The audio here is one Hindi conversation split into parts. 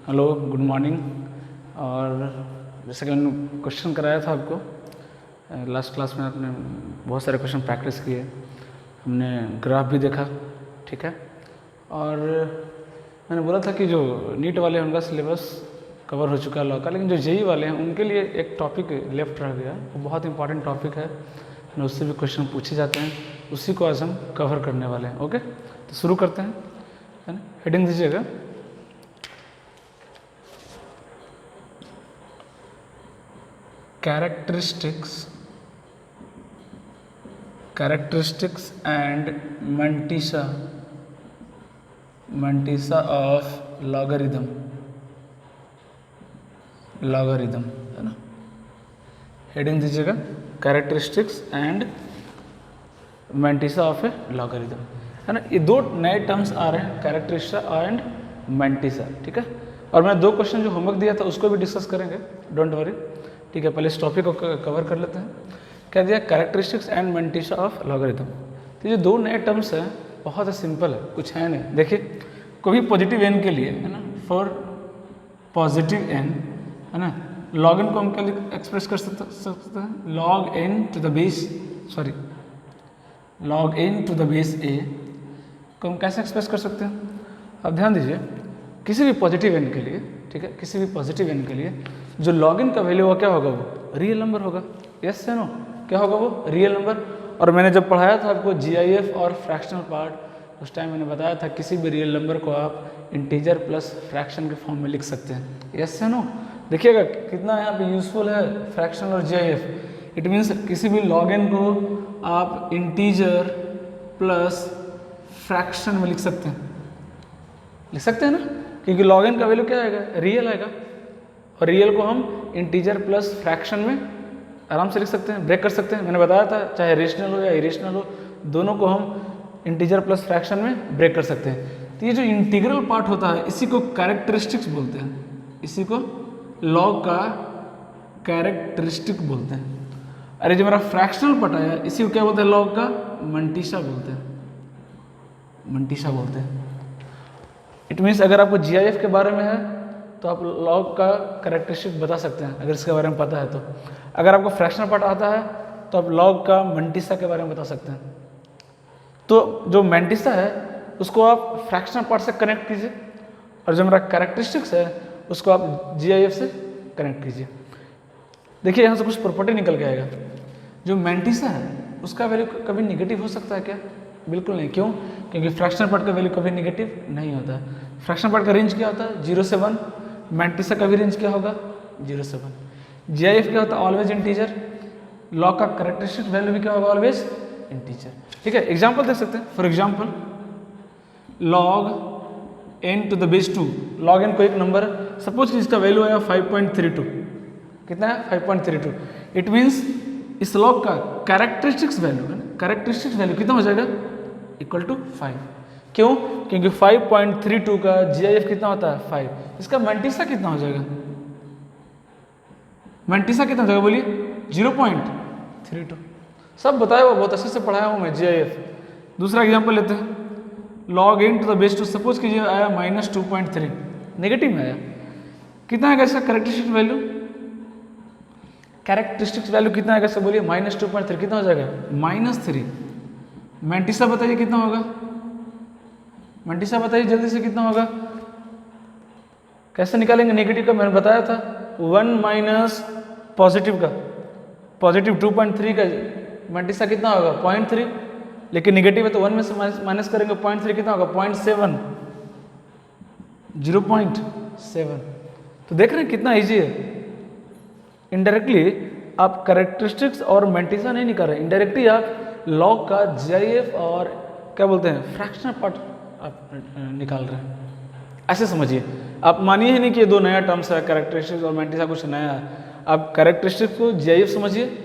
Hello, good morning. और जैसे कि मैंने क्वेश्चन कराया था आपको लास्ट क्लास में, आपने बहुत सारे क्वेश्चन प्रैक्टिस किए, हमने ग्राफ भी देखा, ठीक है। और मैंने बोला था कि जो नीट वाले हैं उनका सिलेबस कवर हो चुका है लॉ का, लेकिन जो जेई वाले हैं उनके लिए एक टॉपिक लेफ्ट रह गया, वो बहुत इंपॉर्टेंट टॉपिक है, उससे भी क्वेश्चन पूछे जाते हैं, उसी को आज हम कवर करने वाले हैं। ओके, तो शुरू करते हैं, है ना। हेडिंग दीजिएगा, characteristics and mantissa of logarithm, है ना। हेडिंग दीजिएगा, characteristics and mantissa of A logarithm, है ना। ये दो नए टर्म्स आ रहे हैं, कैरेक्टरिस्टिक्स एंड मैंटिसा, ठीक है। और मैं दो क्वेश्चन जो होमवर्क दिया था उसको भी डिस्कस करेंगे, डोंट वरी, ठीक है। पहले इस टॉपिक को कवर कर लेते हैं। क्या दिया, characteristics and mantissa of logarithm. तो ये दो नए टर्म्स हैं, बहुत ही सिंपल है, कुछ है नहीं। देखिए, कोई भी पॉजिटिव एन के लिए, है ना, फॉर पॉजिटिव एन, है ना, लॉग एन को हम क्या एक्सप्रेस कर सकते हैं, log N to the base A को हम कैसे एक्सप्रेस कर सकते हैं। अब ध्यान दीजिए, किसी भी पॉजिटिव एन के लिए, ठीक है, किसी भी पॉजिटिव एन के लिए जो लॉग इन का वैल्यू होगा क्या होगा, वो रियल नंबर होगा। यस या नो, क्या होगा वो, रियल नंबर। और मैंने जब पढ़ाया था आपको जीआईएफ और फ्रैक्शनल पार्ट, उस टाइम मैंने बताया था किसी भी रियल नंबर को आप इंटीजर प्लस फ्रैक्शन के फॉर्म में लिख सकते हैं। यस या नो, देखिएगा कितना यहाँ पे यूजफुल है फ्रैक्शनल और जीआईएफ। इट मीन्स किसी भी लॉग इन को आप इंटीजर प्लस फ्रैक्शन में लिख सकते हैं ना, क्योंकि लॉग इन का वैल्यू क्या आएगा, रियल आएगा, और रियल को हम इंटीजर प्लस फ्रैक्शन में आराम से लिख सकते हैं, ब्रेक कर सकते हैं। मैंने बताया था चाहे रेशनल हो या इरेशनल हो, दोनों को हम इंटीजर प्लस फ्रैक्शन में ब्रेक कर सकते हैं। तो ये जो इंटीग्रल पार्ट होता है इसी को कैरेक्टरिस्टिक्स बोलते हैं, इसी को लॉग का कैरेक्टरिस्टिक बोलते हैं। अरे जो मेरा फ्रैक्शनल पार्ट आया इसी को क्या बोलते हैं, लॉग का मंटीसा बोलते हैं। इट मीन्स अगर आपको जीआईएफ के बारे में है तो आप लॉग का कैरेक्टरिस्टिक बता सकते हैं, अगर इसके बारे में पता है तो। अगर आपको फ्रैक्शनल पार्ट आता है तो आप लॉग का मंटीसा के बारे में बता सकते हैं। तो जो मंटीसा है उसको आप फ्रैक्शनल पार्ट से कनेक्ट कीजिए, और जो मेरा कैरेक्टरिस्टिक्स है उसको आप जीआईएफ से कनेक्ट कीजिए। देखिए यहाँ से कुछ प्रॉपर्टी निकल के आएगा। जो मंटीसा है उसका वैल्यू कभी निगेटिव हो सकता है क्या, बिल्कुल नहीं। क्यों, क्योंकि फ्रैक्शनल पार्ट का वैल्यू कभी निगेटिव नहीं होता है। फ्रैक्शनल पार्ट का रेंज क्या होता है, 0 से 1। मैंटिसा का भी रेंज क्या होगा, 0 से 1। जीआईएफ क्या होता है, ऑलवेज इंटीजर। लॉग का कैरेक्टरिस्टिक वैल्यू भी क्या होगा, ऑलवेज इंटीजर, ठीक है। एग्जांपल देख सकते हैं, for example log N to the base 2। Log n को एक नंबर, सपोज कि इसका वैल्यू आया 5.32, कितना है 5.32। इट मीन्स इस लॉग का कैरेक्टरिस्टिक्स वैल्यू कितना हो जाएगा, इक्वल टू 5। क्यों, क्योंकि 5.32 का जीआईएफ कितना होता है, 5। इसका मंटीसा कितना हो जाएगा, बोलिए 0.32। सब बताया हुआ, बहुत अच्छे से पढ़ाया हूँ मैं जीआईएफ। दूसरा एग्जांपल लेते हैं, log n to the base 2। Suppose कीजिए आया -2.3, नेगेटिव में आया, कितना आएगा इसका कैरेक्टरिस्टिक वैल्यू कितना आएगा, सब बोलिए -2.3, कितना हो जाएगा, -3। मैंटिसा बताइए कितना होगा, मंटीसा बताइए जल्दी से कितना होगा, कैसे निकालेंगे नेगेटिव का, मैंने बताया था 1 माइनस पॉजिटिव का, पॉजिटिव 2.3 का मंटीसा कितना होगा 0.3, लेकिन नेगेटिव है तो 1 में से माइनस करेंगे 0.3 कितना होगा 0.7, 0.7। तो देख रहे हैं कितना ईजी है। इनडायरेक्टली आप कैरेक्टरिस्टिक्स और मंटीसा नहीं निकाल रहे, इनडायरेक्टली आप लॉग का जीआईएफ और क्या बोलते हैं फ्रैक्शनल पार्ट आप निकाल रहे हैं। ऐसे समझिए, आप मानिए ही नहीं कि ये दो नया टर्म्स है, कैरेक्टरिस्टिक्स और मैंटिसा कुछ नया है। आप कैरेक्टरिस्टिक्स को जीआईएफ समझिए,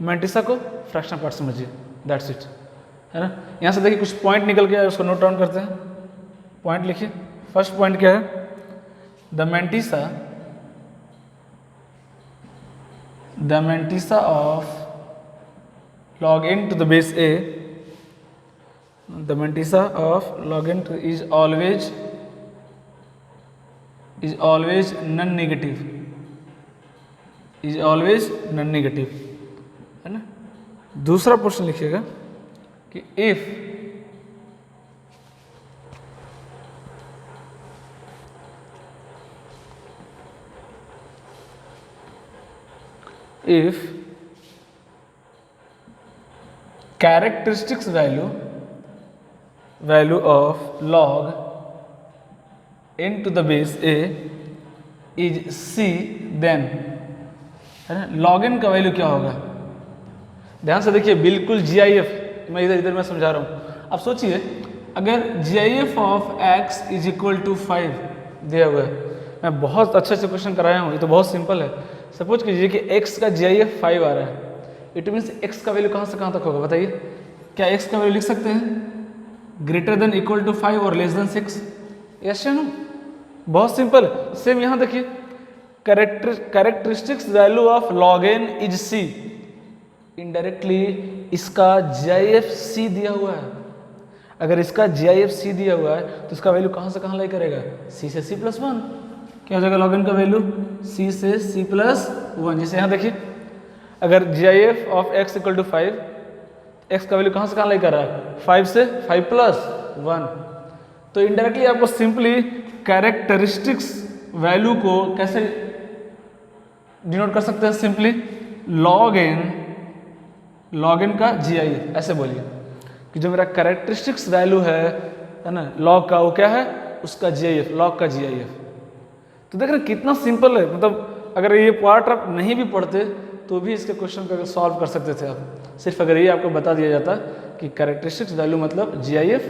मैंटिसा को फ्रैक्शनल पार्ट समझिए, दैट्स इट, है ना। यहाँ से देखिए कुछ पॉइंट निकल के आए, उसको नोट डाउन करते हैं। पॉइंट लिखिए, फर्स्ट पॉइंट क्या है, the mantissa of log n to the base a, the mantissa of log n is always is always non negative, is always non negative, है ना। दूसरा क्वेश्चन लिखिएगा कि if characteristics value of log n to the base a is c, then, है ना, log n का वैल्यू क्या होगा। ध्यान से देखिए, बिल्कुल GIF, मैं इधर मैं समझा रहा हूँ। अब सोचिए, अगर GIF of x is equal to 5 दिया हुआ है, मैं बहुत अच्छे से क्वेश्चन कराया हूँ, ये तो बहुत सिंपल है। सपोज कीजिए कि x का GIF 5 आ रहा है, इट मीन्स x का वैल्यू कहाँ से कहाँ तक होगा बताइए। क्या x का वैल्यू लिख सकते हैं ग्रेटर देन इक्वल टू 5 और लेस देन 6? यस या नो? बहुत सिंपल। सेम यहाँ देखिए, characteristics value of log n is c, indirectly इसका GIF c दिया हुआ है। अगर इसका GIF c दिया हुआ है तो इसका वैल्यू कहाँ से कहाँ लाई करेगा, c से c+1। क्या हो जाएगा log n का वैल्यू, c से c+1। जैसे यहाँ देखिए, अगर GIF of x equal to 5, x का वैल्यू कहाँ से कहाँ लाई कर रहा है, 5 से 5+1। तो इनडायरेक्टली आपको सिंपली कैरेक्टरिस्टिक्स वैल्यू को कैसे डिनोट कर सकते हैं, सिंपली log n का GIF, ऐसे बोलिए कि जो मेरा कैरेक्टरिस्टिक्स वैल्यू है ना log का, वो क्या है, उसका GIF, log का GIF। तो देख रहे हैं कितना सिंपल है। मतलब अगर ये पार्ट आप नहीं भी पढ़ते तो भी इसके क्वेश्चन को सॉल्व कर सकते थे आप, सिर्फ अगर ये आपको बता दिया जाता कि कैरेक्टरिस्टिक्स वैल्यू मतलब GIF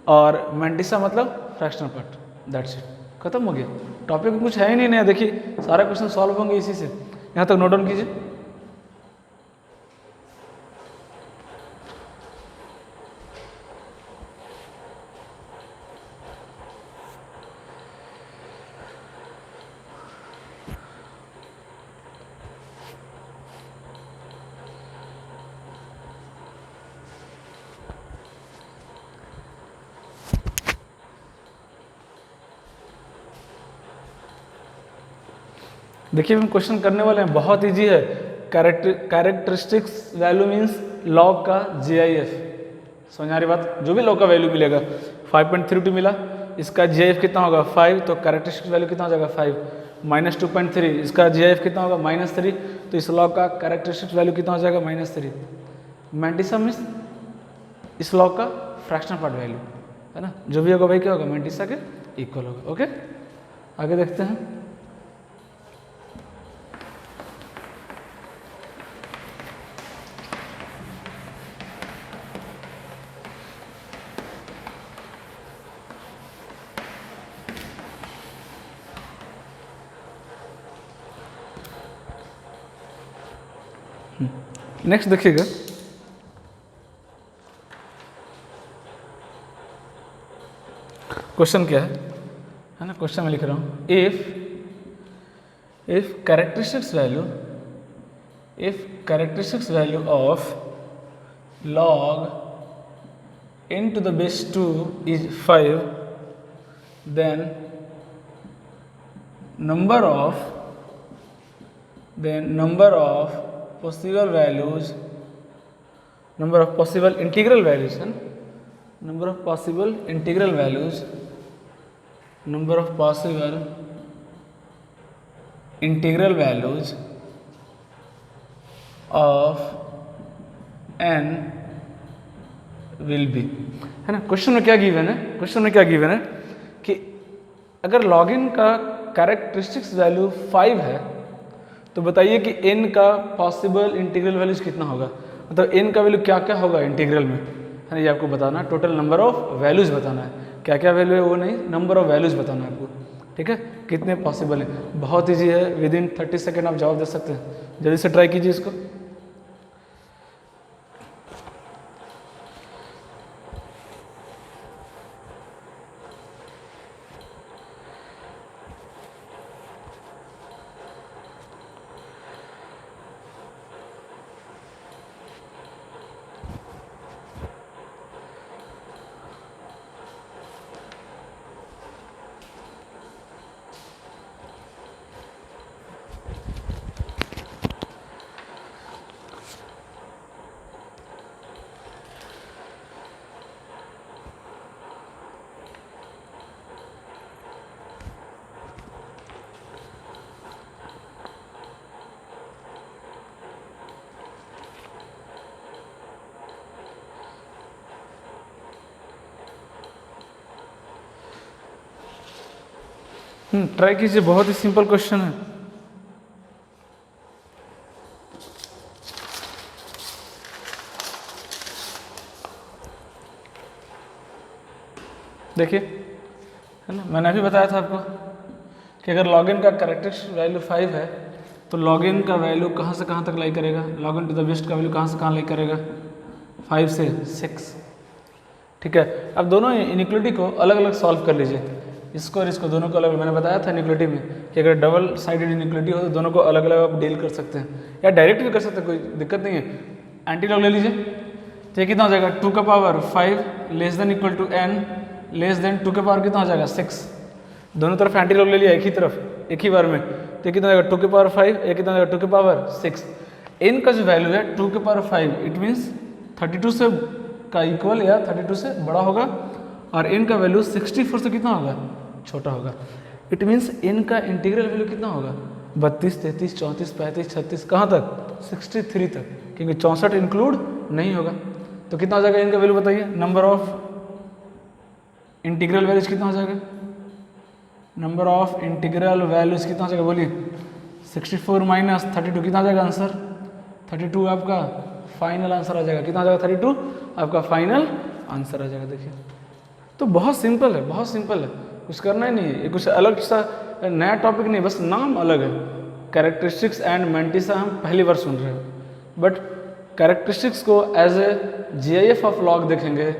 और मैंटिसा मतलब फ्रैक्शनल पार्ट, दैट्स इट, खत्म हो गया। टॉपिक में कुछ है ही नहीं नया, देखिए सारे क्वेश्चन सॉल्व होंगे इसी से। यहाँ तक नोट डाउन कीजिए। देखिए हम क्वेश्चन करने वाले हैं, बहुत इजी है। कैरेक्टरिस्टिक्स वैल्यू मीन्स लॉग का GIF, समझ आ रही बात। जो भी लॉग का वैल्यू मिलेगा, 5.32 मिला, इसका GIF कितना होगा 5, तो कैरेक्टरिस्टिक्स वैल्यू कितना हो जाएगा 5, माइनस 2.3, इसका GIF कितना होगा -3, तो इस लॉग का कैरेक्टरिस्टिक्स वैल्यू कितना हो जाएगा -3। मैंटिसा मीन्स इस लॉग का फ्रैक्शनल पार्ट वैल्यू, है ना, जो भी होगा भाई क्या होगा, मैंटिसा के इक्वल होगा। ओके, आगे देखते हैं। नेक्स्ट देखिएगा, क्वेश्चन क्या है ना, क्वेश्चन में लिख रहा हूँ, if characteristics value of log n to the base 2 is 5, then number of possible values, number of possible integral values, and number of possible integral values, number of possible integral values of n will be, है ना। क्वेश्चन में क्या गिवन है, क्वेश्चन में क्या गिवन है कि अगर लॉगिन का कैरेक्टरिस्टिक्स वैल्यू 5 है तो बताइए कि n का पॉसिबल इंटीग्रल वैल्यूज कितना होगा, मतलब n का वैल्यू क्या क्या होगा इंटीग्रल में, है ना, ये आपको बताना है। टोटल नंबर ऑफ वैल्यूज बताना है, क्या क्या वैल्यू है वो नहीं, नंबर ऑफ वैल्यूज बताना है आपको, ठीक है। कितने पॉसिबल है, बहुत ईजी है, विद इन 30 सेकेंड आप जवाब दे सकते हैं। जल्दी से ट्राई कीजिए इसको। ट्राई कीजिए, बहुत ही सिंपल क्वेश्चन है। देखिए, है ना, मैंने अभी बताया था आपको कि अगर लॉगिन का कैरेक्टरिस्टिक वैल्यू 5 है तो लॉगिन का वैल्यू कहाँ से कहाँ तक लाई करेगा, लॉगिन टू द बेस्ट का वैल्यू कहाँ से कहाँ लाई करेगा, 5 से 6। ठीक है, अब दोनों इनिक्वलिटी को अलग अलग सॉल्व कर लीजिए, इसको और इसको दोनों को अलग। मैंने बताया था इनिक्वलिटी में कि अगर डबल साइडेड इनिक्वलिटी हो तो दोनों को अलग अलग आप डील कर सकते हैं, या डायरेक्ट भी कर सकते हैं, कोई दिक्कत नहीं है। एंटी लॉग ले लीजिए, तो ये कितना हो जाएगा, 2 का power 5 less than equal to n less than 2 का पावर कितना हो जाएगा, 6। दोनों तरफ एंटी लॉग ले लिया एक ही तरफ, एक ही बार में, तो कितना हो जाएगा 2 के पावर 5, ये कितना हो जाएगा 2 के पावर 6। n का जो वैल्यू है 2 के पावर 5, इट मीन्स 32 से का इक्वल या 32 से बड़ा होगा, और n का वैल्यू 64 से कितना होगा, छोटा होगा। इट मीन्स n का इंटीग्रल वैल्यू कितना होगा, 32, 33, 34, 35, 36, कहाँ तक, 63 तक, क्योंकि 64 इंक्लूड नहीं होगा। तो कितना हो जाएगा n का वैल्यू बताइए, नंबर ऑफ इंटीग्रल वैल्यूज कितना हो जाएगा, नंबर ऑफ इंटीग्रल वैल्यूज कितना हो जाएगा बोलिए, 64 माइनस 32 कितना आ जाएगा आंसर, 32 आपका फाइनल आंसर आ जाएगा। कितना आ जाएगा, 32 आपका फाइनल आंसर आ जाएगा। देखिए, तो बहुत सिंपल है, बहुत सिंपल है, कुछ करना ही नहीं है, ये कुछ अलग सा नया टॉपिक नहीं, बस नाम अलग है। कैरेक्टरिस्टिक्स एंड मैंटिसा हम पहली बार सुन रहे हो, बट कैरेक्टरिस्टिक्स को as a GIF of log देखेंगे,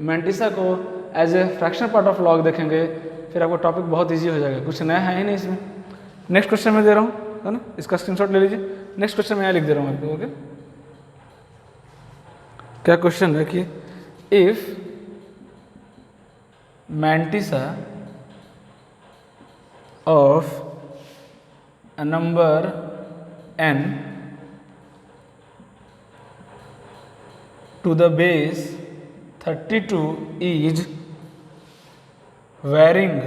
मैंटिसा को as a fractional part of log देखेंगे, फिर आपको टॉपिक बहुत ईजी हो जाएगा, कुछ नया है ही नहीं इसमें। नेक्स्ट क्वेश्चन मैं दे रहा हूँ, है ना, इसका स्क्रीनशॉट ले लीजिए। नेक्स्ट क्वेश्चन मैं यहाँ लिख दे रहा हूँ आपको, ओके। क्या क्वेश्चन है कि if mantissa of a number n to the base 32 is varying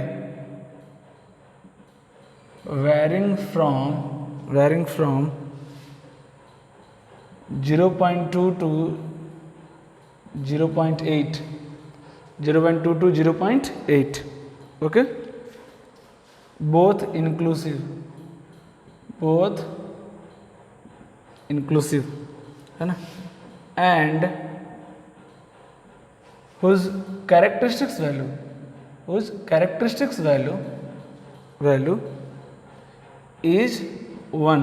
from 0.2 to 0.8, 0.2 to 0.8, okay, both inclusive, है ना, and whose characteristics value is 1।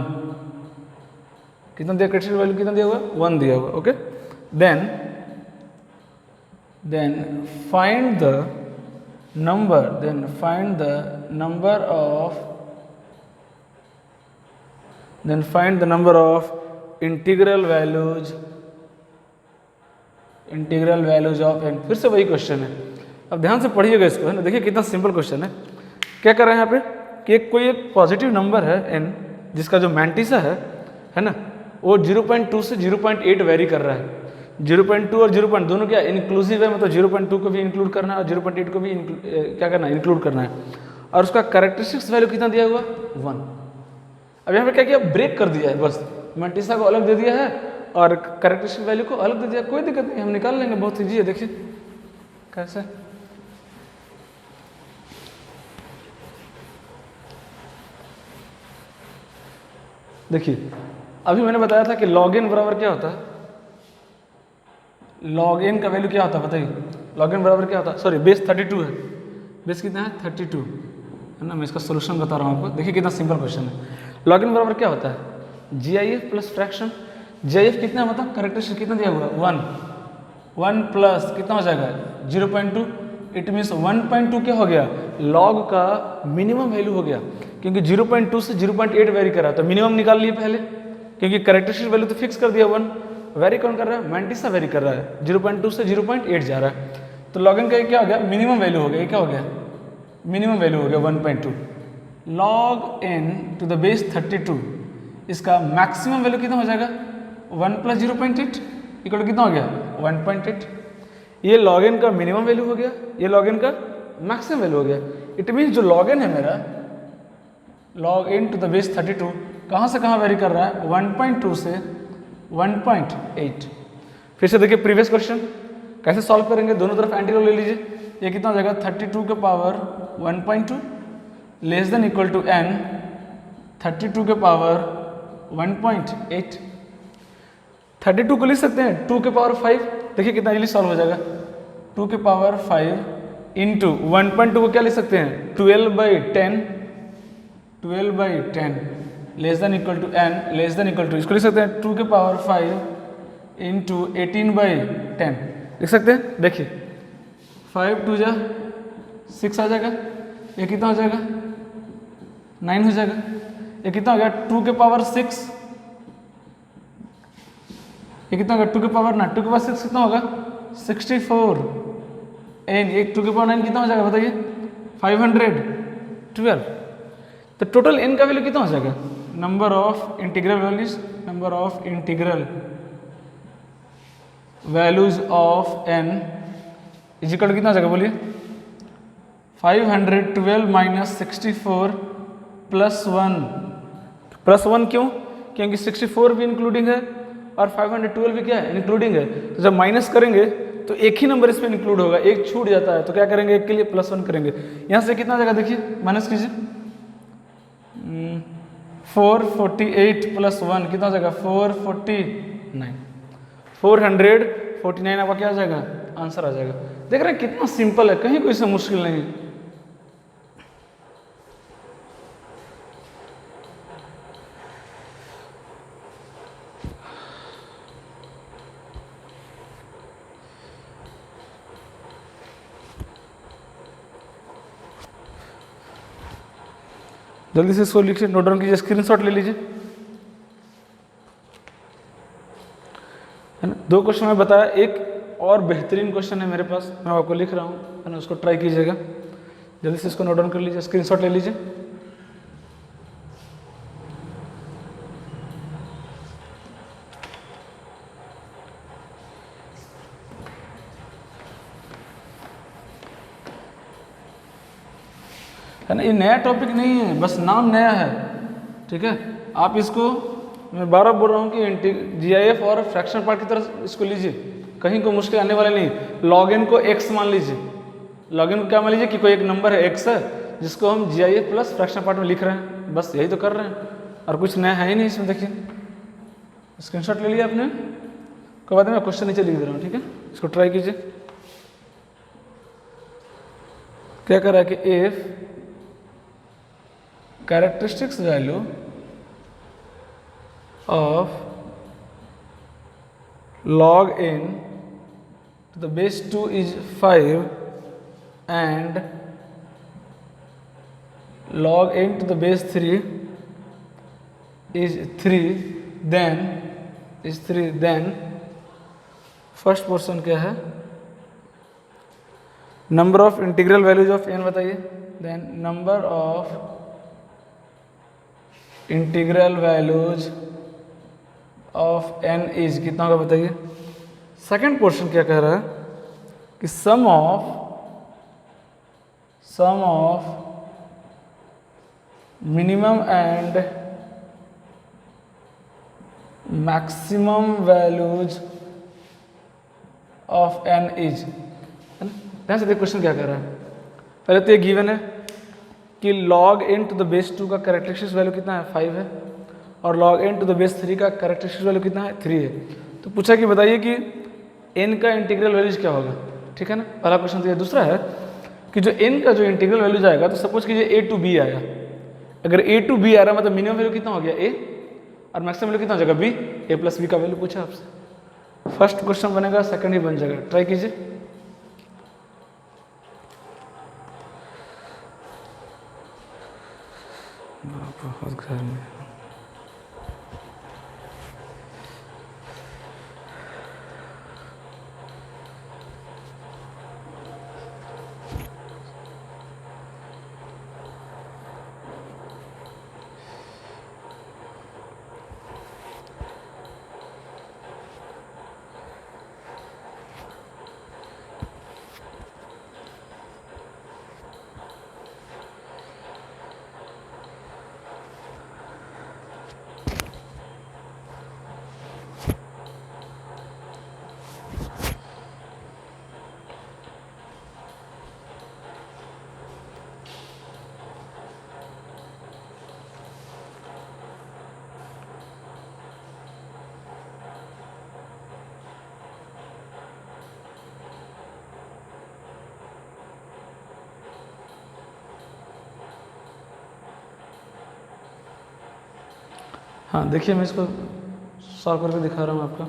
कितना दिया, कैरेक्टरिस्टिक वैल्यू कितना दिया हुआ, 1 दिया हुआ, okay. then find the number of integral values of n। फिर से वही क्वेश्चन है, अब ध्यान से पढ़िएगा इसको, है ना। देखिए कितना सिंपल क्वेश्चन है। क्या कर रहे हैं यहाँ पे कि कोई एक पॉजिटिव नंबर है n, जिसका जो मैंटिसा है ना, वो 0.2 से 0.8 वेरी कर रहा है। 0.2 और 0. दोनों क्या इंक्लूसिव है, मतलब 0.2 को भी इंक्लूड करना है और 0.8 को भी क्या करना है, इंक्लूड करना है। और उसका कैरेक्टरिस्टिक्स वैल्यू कितना दिया हुआ, 1। अब यहाँ पे क्या किया, ब्रेक कर दिया है, बस मैंटिसा को अलग दे दिया है और कैरेक्टरिस्टिक वैल्यू को अलग दे दिया। कोई दिक्कत नहीं, हम निकाल लेंगे, बहुत ईजी है। देखिए कैसे, देखिए अभी मैंने बताया था कि log n बराबर क्या होता है, log n का वैल्यू क्या होता है बताइए। log n बराबर क्या होता है, सॉरी बेस 32 है, बेस कितना है 32, है ना। मैं इसका सोल्यूशन बता रहा हूँ आपको। देखिए कितना सिंपल क्वेश्चन है। log n बराबर क्या होता है, GIF प्लस फ्रैक्शन। GIF कितना मतलब कैरेक्टरिस्टिक कितना दिया हुआ, 1 प्लस कितना हो जाएगा 0.2। इट मीन्स 1.2 क्या हो गया, log का मिनिमम वैल्यू हो गया, क्योंकि 0.2 से 0.8 वेरी कर रहा है, तो मिनिमम निकाल लिए पहले, क्योंकि कैरेक्टरिस्टिक वैल्यू तो फिक्स कर दिया 1। वेरी कौन कर रहा है, मैंटिसा वेरी कर रहा है, 0.2 से 0.8 जा रहा है। तो log n का क्या हो गया, मिनिमम वैल्यू हो गया। ये क्या हो गया, मिनिमम वैल्यू हो गया 1.2। log n to the base 32, इसका मैक्सिमम वैल्यू कितना हो जाएगा, 1 प्लस 0.8 इक्वल कितना हो गया 1.8। ये log n का मिनिमम वैल्यू हो गया, ये log n का मैक्सिमम वैल्यू हो गया। इट मीन्स जो log n है मेरा, log n to the base 32 कहाँ से कहाँ वेरी कर रहा है, 1.2 से 1.8। फिर से देखिए प्रीवियस क्वेश्चन कैसे सॉल्व करेंगे। दोनों तरफ एंटी लॉग ले लीजिए। ये कितना हो जाएगा 32 के power 1.2 less than equal to n 32 के पावर 1.8। 32 को लिख सकते हैं 2 के पावर 5, देखिए कितना जल्दी सॉल्व हो जाएगा। 2 के पावर 5 इंटू 1.2 को क्या लिख सकते हैं 12/10, 12/10 less than equal to n less than equal to, इसको लिख सकते हैं 2 के पावर 5 इंटू 18/10 लिख सकते हैं। देखिए 5 2 जा 6 आ जाएगा, ये कितना हो जाएगा 9 हो जाएगा। ये कितना हो गया 2 के पावर 6, ये कितना होगा 2 के पावर 9, 2 के पावर 6 कितना होगा 64 एन, एक 2 के पावर 9 कितना हो जाएगा बताइए 512। तो टोटल n का वैल्यू कितना हो जाएगा, number of integral values, number of integral values of n is equal कितना हो जाएगा बोलिए 512 माइनस 64 प्लस 1 क्यों, क्योंकि 64 भी इंक्लूडिंग है और 512 भी क्या है इंक्लूडिंग है। तो जब माइनस करेंगे तो एक ही नंबर इसमें इंक्लूड होगा, एक छूट जाता है तो क्या करेंगे एक के लिए +1 करेंगे। यहाँ से कितना जाएगा देखिए माइनस कीजिए 448 + 1 कितना हो जाएगा 449, 449 आपका क्या आ जाएगा आंसर आ जाएगा। देख रहे हैं कितना सिंपल है, कहीं कोई से मुश्किल नहीं है। जल्दी से इसको लिखिए, नोट डाउन कीजिए, स्क्रीनशॉट ले लीजिए, है ना। 2 क्वेश्चन मैं बताया, एक और बेहतरीन क्वेश्चन है मेरे पास, मैं आपको लिख रहा हूँ, है ना, उसको ट्राई कीजिएगा। जल्दी से इसको नोट डाउन कर लीजिए, स्क्रीनशॉट ले लीजिए। है ना, ये नया टॉपिक नहीं है, बस नाम नया है, ठीक है। आप इसको, मैं बार बार बोल रहा हूँ कि जीआईएफ और फ्रैक्शन पार्ट की तरफ इसको लीजिए, कहीं को मुश्किल आने वाले नहीं। लॉग को x मान लीजिए, लॉग को क्या मान लीजिए कि कोई एक नंबर है x है जिसको हम जीआईएफ प्लस फ्रैक्शन पार्ट में लिख रहे हैं, बस यही तो कर रहे हैं और कुछ नया है ही नहीं इसमें। देखिए स्क्रीनशॉट ले लिया आपने, उसके बाद मैं क्वेश्चन नीचे लिख दे रहा हूँ, ठीक है। इसको ट्राई कीजिए। क्या कर रहा है कि if characteristics value of log n to the base 2 is 5 and log n to the base 3 is 3, then first portion क्या है, number of integral values of n बताइए, then number of integral values of n is कितना होगा बताइए। सेकंड पोर्शन क्या कह रहा है कि sum of minimum and maximum values of n is, है ना। ध्यान से देखिए क्वेश्चन क्या कह रहा है। पहले तो ये गिवन है कि log n to the base 2 का कैरेक्टरिस्टिक्स वैल्यू कितना है 5 है और log n to the base 3 का कैरेक्टरिस्टिक्स वैल्यू कितना है 3 है। तो पूछा कि बताइए कि n का इंटीग्रल वैल्यूज क्या होगा, ठीक है ना, पहला क्वेश्चन तो ये। दूसरा है कि जो n का जो इंटीग्रल वैल्यूज आएगा, तो सपोज कीजिए a टू b आया, अगर a टू b आ रहा है मतलब मिनिमम वैल्यू कितना हो गया a और मैक्सिमम वैल्यू कितना हो जाएगा b, a प्लस b का वैल्यू पूछा आपसे। फर्स्ट क्वेश्चन बनेगा, सेकंड ही बन जाएगा, ट्राई कीजिए। बहुत गर्मी है। हाँ देखिए, मैं इसको सॉल्व करके दिखा रहा हूँ आपको,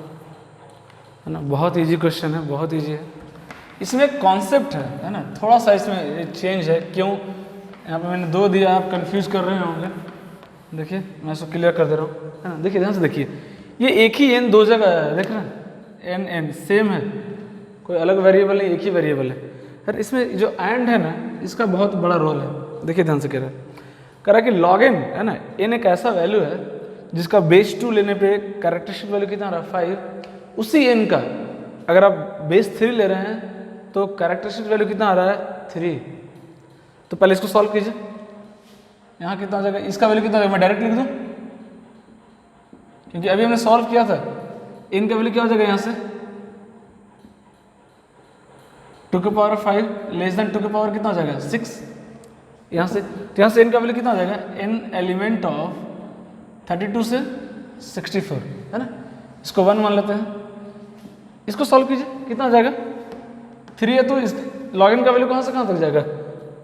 है ना। बहुत इजी क्वेश्चन है, बहुत इजी है। इसमें एक कॉन्सेप्ट है ना, थोड़ा सा इसमें चेंज है। क्यों? यहाँ पे मैंने 2 दिया, आप कंफ्यूज कर रहे होंगे। देखिए मैं इसको क्लियर कर दे रहा हूँ, है ना। देखिए ध्यान से देखिए, ये एक ही n 2 जगह है, देख रहे हैं, n सेम है, कोई अलग वेरिएबल नहीं, एक ही वेरिएबल है। सर इसमें जो एंड है ना, इसका बहुत बड़ा रोल है। देखिए ध्यान से कह रहा है कि लॉग n है ना, n एक ऐसा वैल्यू है जिसका बेस 2 लेने पे कैरेक्टरिस्टिक वैल्यू कितना रहा 5, उसी n का अगर आप बेस 3 ले रहे हैं तो कैरेक्टरिस्टिक वैल्यू कितना आ रहा है 3। तो पहले इसको सॉल्व कीजिए, यहाँ कितना आ जाएगा, इसका वैल्यू कितना आ जाएगा, मैं डायरेक्ट लिख दूँ क्योंकि अभी हमने सॉल्व किया था। n का वैल्यू क्या हो जाएगा यहाँ से 2 की पावर 5 लेस देन 2 की पावर कितना हो जाएगा 6, यहाँ से। तो यहाँ से n का वैल्यू कितना हो जाएगा, n एलिमेंट ऑफ 32 से 64, है ना। इसको 1 मान लेते हैं, इसको सॉल्व कीजिए, कितना आ जाएगा 3 है, तो इस लॉग इन का वैल्यू कहाँ से कहाँ तक जाएगा,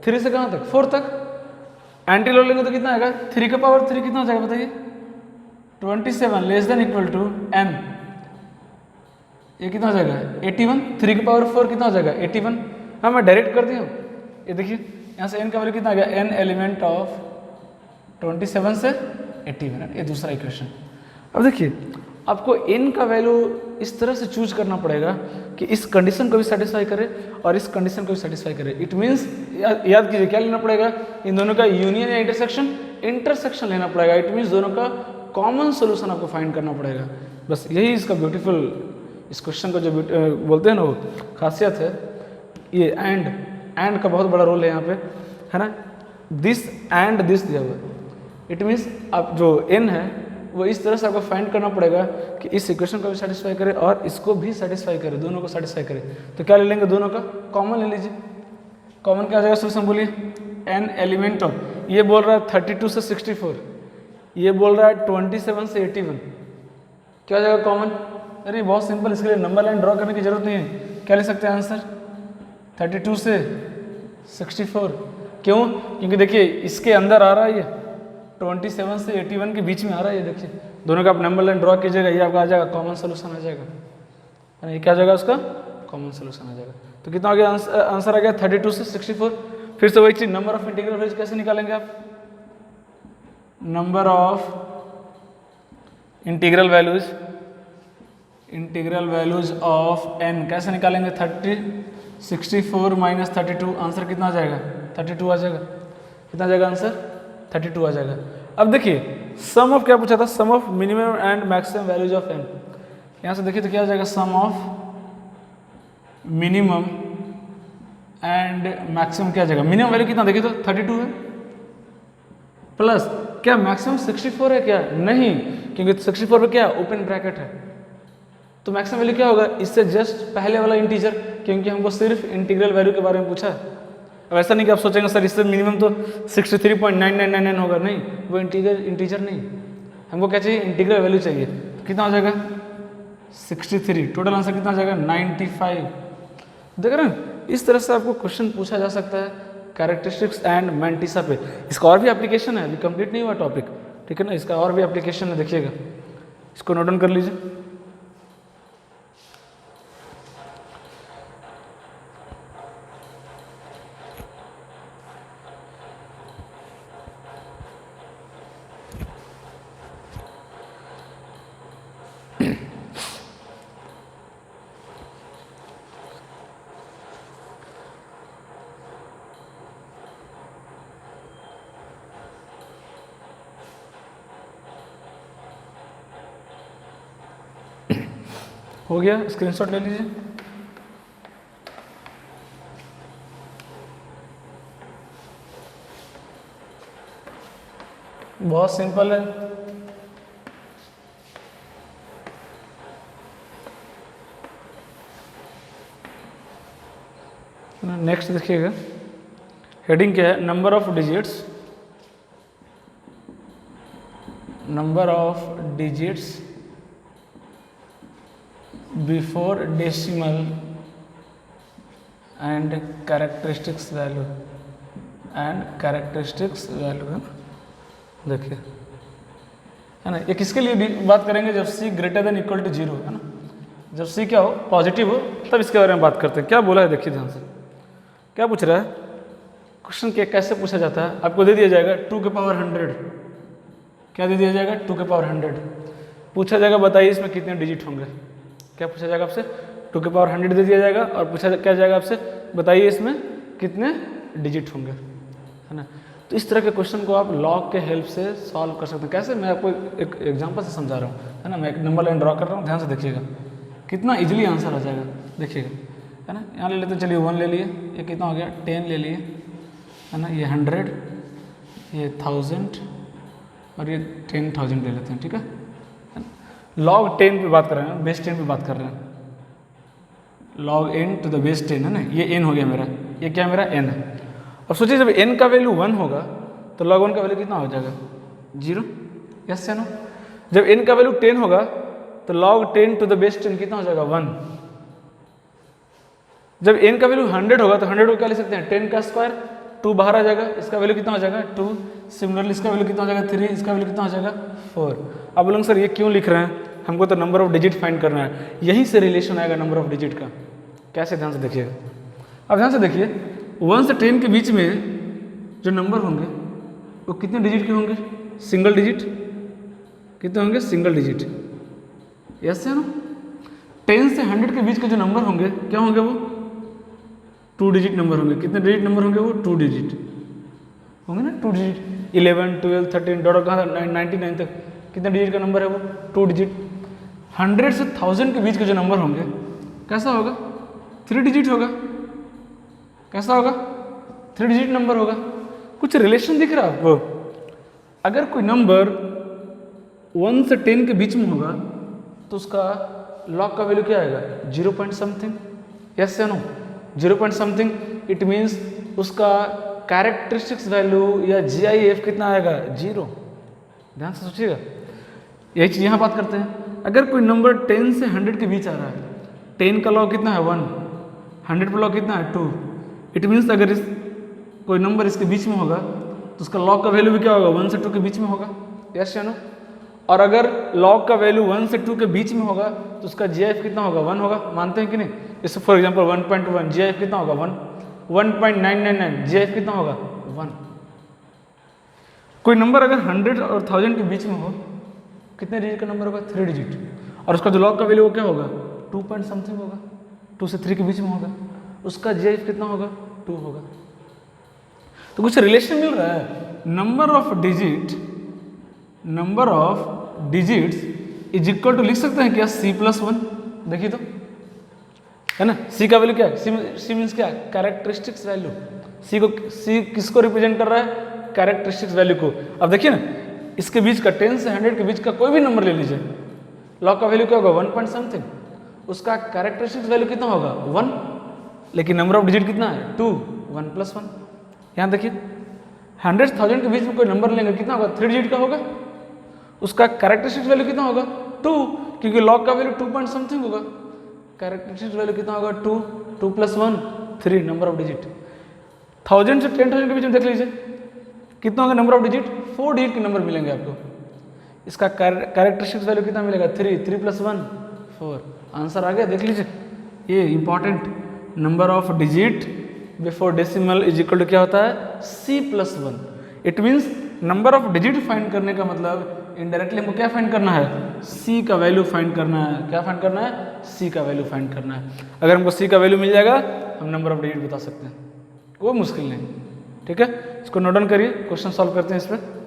3 से कहाँ तक 4 तक। एंटी लॉग लेंगे तो कितना आएगा 3 का पावर 3 कितना हो जाएगा बताइए 27 less than equal to n, ये कितना हो जाएगा 81, 3 की पावर 4 कितना हो जाएगा 81। हाँ मैं डायरेक्ट कर दिया हूँ, ये देखिए यहाँ से n का वैल्यू कितना आ गया, n एलिमेंट ऑफ 27 से 81, ये दूसरा इक्वेशन। अब देखिए आपको n का वैल्यू इस तरह से चूज करना पड़ेगा कि इस कंडीशन को भी सेटिस्फाई करे और इस कंडीशन को भी सेटिस्फाई करे। इट मीन्स याद कीजिए क्या लेना पड़ेगा, इन दोनों का यूनियन या इंटरसेक्शन लेना पड़ेगा। इट मीन्स दोनों का कॉमन सोल्यूशन आपको फाइंड करना पड़ेगा। बस यही इसका ब्यूटीफुल, इस क्वेश्चन को जो बोलते हैं ना वो खासियत है। ये एंड का बहुत बड़ा रोल है यहाँ पे, है ना। दिस एंड दिस दिया हुआ, इट मीन्स आप जो n है वो इस तरह से आपको फाइंड करना पड़ेगा कि इस इक्वेशन को भी सेटिस्फाई करे और इसको भी सेटिस्फाई करे, दोनों को सेटिस्फाई करे। तो क्या ले लेंगे, दोनों का कॉमन ले लीजिए। कॉमन क्या आ जाएगा सोल्यूशन बोलिए, n एलिमेंट ऑफ, ये बोल रहा है 32 से 64, ये बोल रहा है 27 से 81, क्या हो जाएगा कॉमन। अरे बहुत सिंपल, इसके लिए नंबर लाइन ड्रॉ करने की जरूरत नहीं है। क्या ले सकते हैं आंसर 32 से 64। क्यों? क्योंकि देखिए इसके अंदर आ रहा है ये 27 से 81 के बीच में आ रहा है, ये देखिए दोनों का आप नंबर लाइन ड्रॉ कीजिएगा, ये आपका आ जाएगा कॉमन सोल्यूशन आ जाएगा, है ना। ये क्या आ जाएगा उसका कॉमन सोल्यूशन आ जाएगा। तो कितना आ गया आंसर आ गया 32 से 64। फिर से वही चीज, नंबर ऑफ इंटीग्रल वैल्यूज कैसे निकालेंगे आप, number of integral values of n कैसे निकालेंगे, 64 माइनस 32, आंसर कितना आ जाएगा 32 आ जाएगा। कितना आ जाएगा आंसर 32 आ जाएगा। अब देखिए सम ऑफ क्या पूछा था, sum of minimum and maximum values of n। यहाँ से देखिए तो क्या आ जाएगा, sum of minimum and maximum क्या आ जाएगा, मिनिमम वैल्यू कितना देखिए तो 32 है, प्लस क्या मैक्सिमम 64 है क्या, नहीं, क्योंकि 64 पे क्या ओपन ब्रैकेट है, तो मैक्सिमम वैल्यू क्या होगा, इससे जस्ट पहले वाला इंटीजर, क्योंकि हमको सिर्फ इंटीग्रल वैल्यू के बारे में पूछा है। अब ऐसा नहीं कि आप सोचेंगे सर इससे मिनिमम तो 63.9999 होगा, नहीं, वो इंटीजर नहीं, हमको क्या चाहिए इंटीग्रल वैल्यू चाहिए। कितना हो जाएगा 63, टोटल आंसर कितना हो जाएगा 95। देख रहे हैं, इस तरह से आपको क्वेश्चन पूछा जा सकता है कैरेक्टरिस्टिक्स एंड मैंटिसा पे। इसका और भी एप्लीकेशन है, अभी कंप्लीट नहीं हुआ टॉपिक, ठीक है ना, इसका और भी एप्लीकेशन है, देखिएगा, इसको नोट डाउन कर लीजिए। हो गया, स्क्रीनशॉट ले लीजिए। बहुत सिंपल है, नेक्स्ट देखिएगा, हेडिंग क्या है, number of digits before decimal and characteristics value देखिए है ना। ये किसके लिए बात करेंगे, जब सी ग्रेटर देन इक्वल टू 0, है ना, जब सी क्या हो, पॉजिटिव हो, तब इसके बारे में बात करते हैं। क्या बोला है देखिए ध्यान से, क्या पूछ रहा है क्वेश्चन, के कैसे पूछा जाता है। आपको दे दिया जाएगा 2 के पावर 100, क्या दे दिया जाएगा 2 के पावर 100, पूछा जाएगा बताइए इसमें कितने डिजिट होंगे। क्या पूछा जाएगा आपसे, 2 के पावर 100 दे दिया जाएगा और पूछा क्या जाएगा आपसे, बताइए इसमें कितने डिजिट होंगे, है ना। तो इस तरह के क्वेश्चन को आप लॉग के हेल्प से सॉल्व कर सकते हैं। कैसे, मैं आपको एक एग्जांपल से समझा रहा हूँ, है ना। मैं एक नंबर लाइन ड्रॉ कर रहा हूँ, ध्यान से देखिएगा कितना इजीली आंसर आ जाएगा, देखिएगा, है ना। यहाँ ले लेते हैं, चलिए 1 ले लिए, ये कितना हो गया 10 ले लिए, है ना, ये 100, ये 1000 और ये 10,000 ले लेते हैं, ठीक है। लॉग 10 पे बात कर रहे हैं, बेस 10 पे बात कर रहे हैं, log n to the base 10, है ना, ये n हो गया मेरा, ये क्या मेरा n है। अब सोचिए जब n का वैल्यू 1 होगा तो log 1 का वैल्यू कितना हो जाएगा 0, यस या नो। जब n का वैल्यू 10 होगा तो log 10 टू द बेस 10 कितना हो जाएगा 1। जब n का वैल्यू 100 होगा तो 100 को क्या लिख सकते हैं 10 का स्क्वायर, 2 बाहर आ जाएगा, इसका वैल्यू कितना हो जाएगा 2। सिमिलरली इसका वैल्यू कितना हो जाएगा 3, इसका वैल्यू कितना हो जाएगा 4। अब बोलेंगे सर ये क्यों लिख रहे हैं, हमको तो नंबर ऑफ डिजिट फाइंड करना है। यहीं से रिलेशन आएगा नंबर ऑफ डिजिट का। कैसे, ध्यान से देखिएगा। अब ध्यान से देखिए 1 से 10 के बीच में जो नंबर होंगे वो कितने डिजिट के होंगे, सिंगल डिजिट, कितने होंगे सिंगल डिजिट, यस या नो। 10 से 100 के बीच के जो नंबर होंगे क्या होंगे, वो 2 डिजिट नंबर होंगे। कितने डिजिट नंबर होंगे, वो 2 डिजिट होंगे ना, 2 डिजिट। 11, 12, 13 डॉट कहाँ 99 तक कितने डिजिट का नंबर है, वो 2 डिजिट। 100 से 1000 के बीच के जो नंबर होंगे कैसा होगा, 3 डिजिट होगा। कैसा होगा, 3 डिजिट नंबर होगा। कुछ रिलेशन दिख रहा है आपको। अगर कोई नंबर 1 से 10 के बीच में होगा तो उसका लॉग का वैल्यू क्या आएगा 0 पॉइंट समथिंग, यस या no. 0 point something it means उसका कैरेक्टरिस्टिक्स वैल्यू या GIF कितना आएगा 0। ध्यान से सोचिएगा, यही चीज़ यहाँ बात करते हैं। अगर कोई नंबर 10 से 100 के बीच आ रहा है, 10 का लॉग कितना है 1, 100 पर लॉग कितना है 2, इट मीन्स अगर इस कोई नंबर इसके बीच में होगा तो उसका लॉग का वैल्यू भी क्या होगा 1 से 2 के बीच में होगा, यस या नो। और अगर लॉग का वैल्यू 1 से 2 के बीच में होगा तो उसका GIF कितना होगा 1 होगा। मानते हैं कि नहीं। जैसे फॉर एग्जाम्पल 1.1 GIF कितना होगा 1, 1.999 GIF कितना होगा 1। कोई नंबर अगर 100 और 1000 के बीच में हो, कितने डिजिट का नंबर होगा 3 डिजिट, और उसका जो लॉग का वैल्यू वो क्या होगा 2 पॉइंट समथिंग होगा, 2 से 3 के बीच में होगा, उसका GIF कितना होगा 2 होगा। तो कुछ रिलेशन मिल रहा है। Number of digits is equal to लिख सकते हैं क्या C+1। देखिए तो, है ना। C का वैल्यू क्या है, C मीन्स क्या है कैरेक्टरिस्टिक्स वैल्यू। C किसको रिप्रेजेंट कर रहा है, कैरेक्टरिस्टिक्स वैल्यू को। अब देखिए ना, इसके बीच का 10 से 100 के बीच का कोई भी नंबर ले लीजिए, लॉग का वैल्यू क्या होगा 1 पॉइंट समथिंग, उसका कैरेक्टरिस्टिक्स वैल्यू कितना होगा 1, लेकिन नंबर ऑफ डिजिट कितना है 2, 1 + 1। यहाँ देखिए 100 से 1000 के बीच में कोई नंबर लेंगे कितना होगा 3 डिजिट का होगा, उसका कैरेक्टरिस्टिक्स वैल्यू कितना होगा 2, क्योंकि लॉग का वैल्यू 2 पॉइंट समथिंग होगा। कैरेक्टरिस्टिक्स वैल्यू कितना होगा 2, 2 + 1 3 नंबर ऑफ डिजिट। 1000 से 10,000 के बीच में देख लीजिए कितना होगा नंबर ऑफ डिजिट, 4 डिजिट के नंबर मिलेंगे आपको। इसका कैरेक्टरिस्टिक्स वैल्यू कितना मिलेगा 3, 3 + 1 4। आंसर आ गया, देख लीजिए। ये important, number of digit before decimal is equal to क्या होता है C+1। It means number of digit find करने का मतलब इनडायरेक्टली हमको क्या फाइंड करना है, C का वैल्यू फाइंड करना है। क्या फाइंड करना है, C का वैल्यू फाइंड करना है। अगर हमको C का वैल्यू मिल जाएगा हम नंबर ऑफ डिजिट बता सकते हैं, कोई मुश्किल नहीं। ठीक है, इसको नोट डाउन करिए, क्वेश्चन सॉल्व करते हैं इस पर।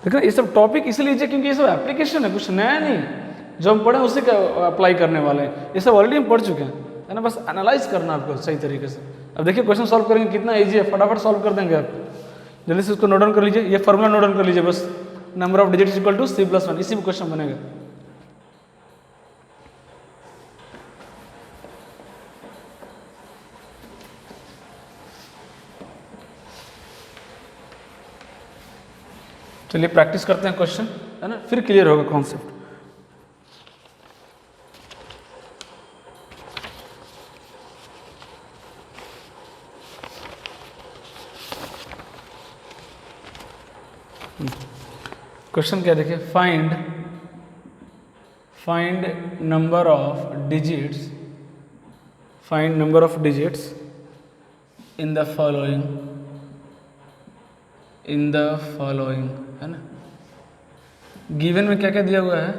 देखो ये सब टॉपिक इसलिए लीजिए क्योंकि ये सब एप्लीकेशन है, कुछ नया नहीं। जो हम पढ़े उसी का अप्लाई करने वाले हैं। ये सब ऑलरेडी हम पढ़ चुके हैं, है ना। बस एनालाइज करना आपको सही तरीके से। अब देखिए क्वेश्चन सॉल्व करेंगे, कितना ईजी है, फटाफट सॉल्व कर देंगे आप। जल्दी से उसको नोट डाउन कर लीजिए, ये फॉर्मूला नोट डाउन कर लीजिए बस। Number of digit equal to C+1, इसी में क्वेश्चन बनेगा। चलिए प्रैक्टिस करते हैं क्वेश्चन, है ना, फिर क्लियर होगा कॉन्सेप्ट। क्वेश्चन क्या देखिए, find number of digits, find number of digits in the following, है ना। गिवन में क्या क्या दिया हुआ है,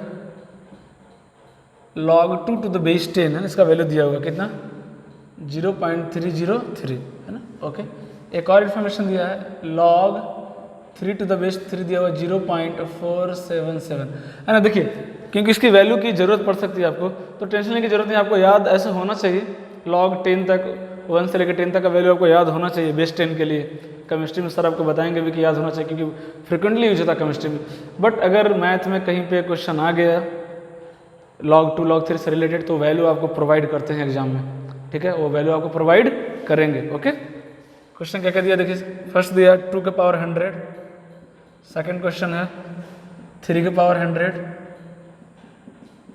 log 2 to the base 10 है ना, इसका वैल्यू दिया हुआ है कितना, 0.303 है ना। ओके, एक और इन्फॉर्मेशन दिया है, log 3 to the base 3 दिया हुआ 0.477 है ना। देखिए, क्योंकि इसकी वैल्यू की ज़रूरत पड़ सकती है आपको, तो टेंशन लेने की जरूरत नहीं, आपको याद ऐसे होना चाहिए। log 10 तक, 1 से लेकर 10 तक का वैल्यू आपको याद होना चाहिए बेस 10 के लिए। केमिस्ट्री में सर आपको बताएंगे भी कि याद होना चाहिए, क्योंकि फ्रिक्वेंटली यूज होता है केमिस्ट्री में। बट अगर मैथ में कहीं पे क्वेश्चन आ गया log 2 log 3 से रिलेटेड, तो वैल्यू आपको प्रोवाइड करते हैं एग्जाम में, ठीक है, वो वैल्यू आपको प्रोवाइड करेंगे। ओके, क्वेश्चन क्या क्या दिया देखिए, फर्स्ट दिया 2 के पावर 100, सेकंड क्वेश्चन है 3 के पावर 100,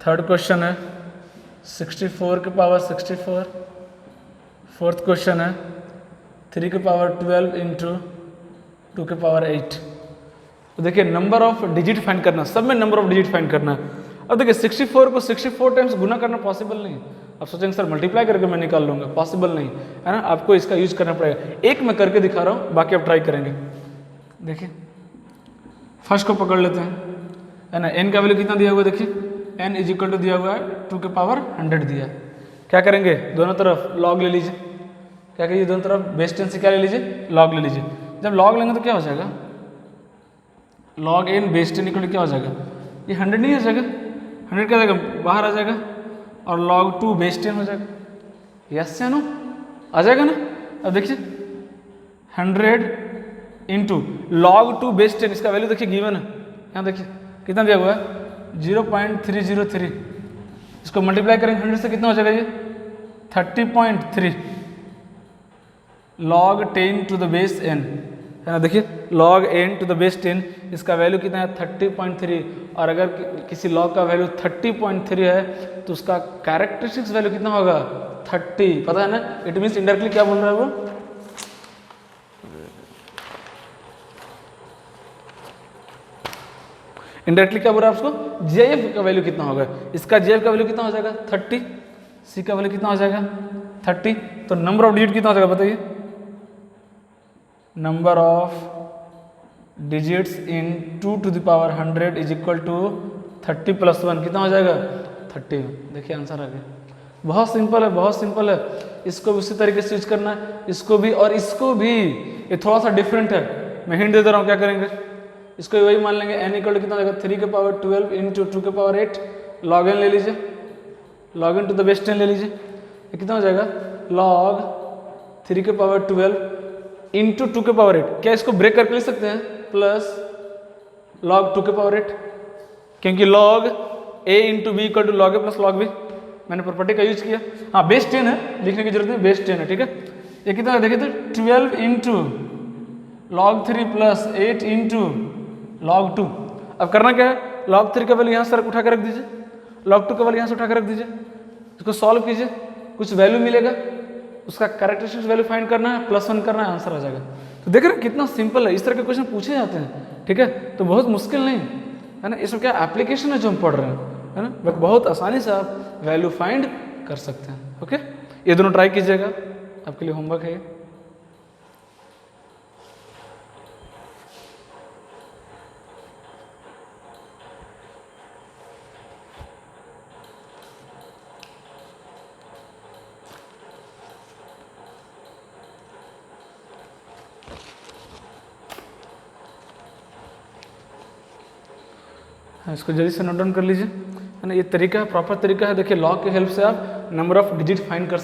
थर्ड क्वेश्चन है 64 के पावर 64, फोर्थ क्वेश्चन है 3 के पावर 12 इंटू 2 के पावर 8। तो देखिए नंबर ऑफ डिजिट फाइंड करना, सब में नंबर ऑफ डिजिट फाइंड करना है। अब देखिए 64 को 64 टाइम्स गुना करना पॉसिबल नहीं। आप सोचेंगे सर मल्टीप्लाई करके मैं निकाल लूँगा, पॉसिबल नहीं है ना, आपको इसका यूज करना पड़ेगा। एक मैं करके दिखा रहा हूँ, बाकी आप ट्राई करेंगे। देखिए फर्स्ट को पकड़ लेते हैं, है ना। n का वैल्यू कितना दिया हुआ है, देखिए n इज इक्वल टू दिया हुआ है 2 के पावर 100 दिया है। क्या करेंगे, दोनों तरफ log ले लीजिए। क्या करिए, दोनों तरफ बेस 10 से क्या ले लीजिए, log ले लीजिए। जब log लेंगे तो क्या हो जाएगा, log n base 10 equal to क्या हो जाएगा, ये 100 नहीं हो जाएगा, 100 क्या हो जाएगा, बाहर आ जाएगा, और log 2 बेस 10 हो जाएगा। यस या नो, आ जाएगा ना। अब देखिए 100 इंटू log 2 बेस 10, इसका वैल्यू देखिए गिवन है, यहाँ देखिए कितना दिया हुआ है 0.303। इसको मल्टीप्लाई करेंगे 100 से, कितना हो जाएगा ये 30.3 log 10 to the base n, है ना। देखिए log n to the base 10, इसका वैल्यू कितना है 30.3। और अगर किसी log का वैल्यू 30.3 है तो उसका कैरेक्टरिस्टिक्स वैल्यू कितना होगा 30, पता है ना। इट मीन्स इनडायरेक्टली क्या बोल रहा है वो, इनडायरेक्टली क्या बोल रहा है उसको, जीआईएफ का वैल्यू कितना होगा, इसका जीआईएफ का वैल्यू कितना हो जाएगा 30, सी का वैल्यू कितना हो जाएगा 30। तो नंबर ऑफ डिजिट कितना हो जाएगा बताइए, number of digits in 2 to the power 100 is equal to 30 plus 1, कितना हो जाएगा 30। देखिए आंसर आ गया, बहुत सिंपल है, बहुत सिंपल है। इसको भी उसी तरीके से यूज करना है, इसको भी और इसको भी। ये थोड़ा सा डिफरेंट है, मैं हिंट दे दे रहा हूँ, क्या करेंगे, इसको वही मान लेंगे n इक्वल टू कितना हो जाएगा 3 के पावर 12 इंटू 2 के पावर 8, log n ले लीजिए, log n to the base 10 ले लीजिए, ये कितना हो जाएगा log 3 के पावर 12 इंटू 2 के पावर 8। क्या इसको ब्रेक करके लिख सकते हैं, प्लस log 2 के पावर 8, क्योंकि log a into B equal to log a plus log b, मैंने प्रॉपर्टी का यूज किया। हाँ बेस 10 है, लिखने की जरूरत नहीं, बेस 10 है, ठीक है। ये कितना है देखिए, तो 12 into log 3 plus 8 into log 2। अब करना क्या है, log 3 का वैल्यू यहाँ से उठा कर रख दीजिए, log 2 का वैल्यू यहाँ से उठा कर रख दीजिए, इसको सॉल्व कीजिए, कुछ वैल्यू मिलेगा, उसका कैरेक्टरिस्टिक्स वैल्यू फाइंड करना है, +1 करना है, आंसर आ जाएगा। तो देख रहे हैं कितना सिंपल है, इस तरह के क्वेश्चन पूछे जाते हैं, ठीक है। तो बहुत मुश्किल नहीं है ना, इसमें क्या एप्लीकेशन है जो हम पढ़ रहे हैं, है ना, बट बहुत आसानी से आप वैल्यू फाइंड कर सकते हैं। ओके, ये दोनों ट्राई कीजिएगा, आपके लिए होमवर्क है ये। इसको जल्दी से नोट डाउन कर लीजिए, है ना। ये तरीका है, प्रॉपर तरीका है। देखिए लॉग की हेल्प से आप नंबर ऑफ डिजिट फाइंड कर